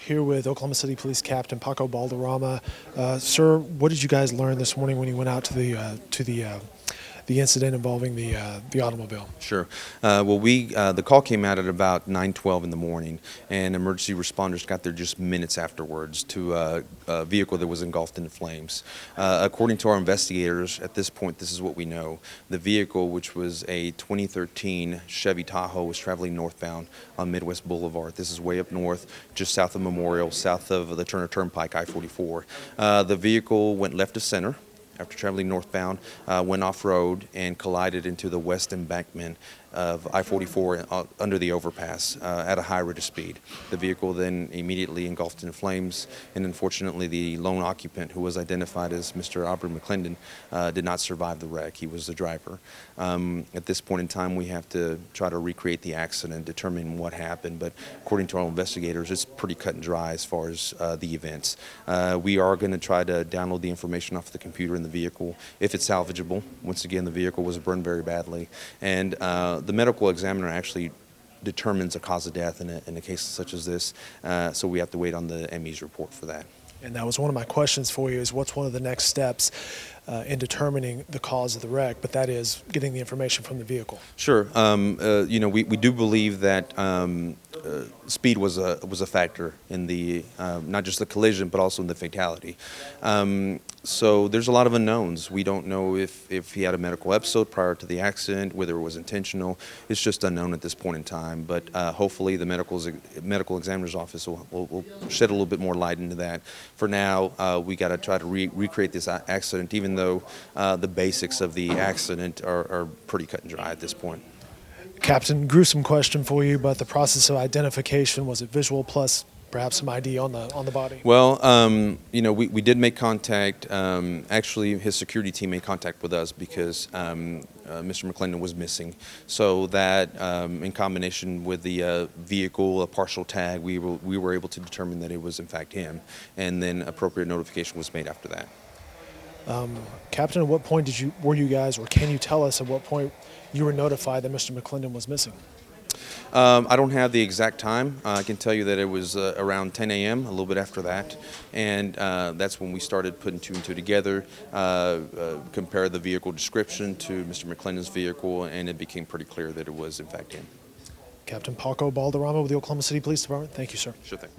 here with Oklahoma City Police Captain Paco Balderrama. Sir, what did you guys learn this morning when you went out to the incident involving the automobile? Sure. Well, the call came out at about 9:12 in the morning, and emergency responders got there just minutes afterwards to a vehicle that was engulfed in flames. According to our investigators, at this point, this is what we know: the vehicle, which was a 2013 Chevy Tahoe, was traveling northbound on Midwest Boulevard. This is way up north, just south of Memorial, south of the Turner Turnpike, I-44. The vehicle went left of center after traveling northbound, went off-road and collided into the west embankment of I-44 under the overpass at a high rate of speed. The vehicle then immediately engulfed in flames, and unfortunately the lone occupant, who was identified as Mr. Aubrey McClendon, did not survive the wreck. He was the driver. At this point in time, we have to try to recreate the accident, determine what happened, but according to our investigators, it's pretty cut and dry as far as the events. We are going to try to download the information off the computer in the vehicle, if it's salvageable. Once again, the vehicle was burned very badly, and the medical examiner actually determines a cause of death in a case such as this, so we have to wait on the ME's report for that. And that was one of my questions for you, is what's one of the next steps in determining the cause of the wreck, but that is getting the information from the vehicle. Sure. We do believe that speed was a factor in the not just the collision, but also in the fatality. So there's a lot of unknowns. We don't know if he had a medical episode prior to the accident, whether it was intentional. It's just unknown at this point in time. But hopefully the medical examiner's office will shed a little bit more light into that. For now, we got to try to recreate this accident, even though the basics of the accident are pretty cut and dry at this point. Captain, gruesome question for you, but the process of identification, was it visual plus perhaps some ID on the body? Well, we did make contact. Actually, his security team made contact with us because Mr. McClendon was missing. So that, in combination with the vehicle, a partial tag, we were able to determine that it was in fact him, and then appropriate notification was made after that. Captain, at what point were you guys, or can you tell us at what point you were notified that Mr. McClendon was missing? I don't have the exact time. I can tell you that it was around 10 a.m., a little bit after that, and that's when we started putting two and two together, compare the vehicle description to Mr. McClendon's vehicle, and it became pretty clear that it was in fact him. Captain Paco Balderrama with the Oklahoma City Police Department, thank you, sir. Sure thing.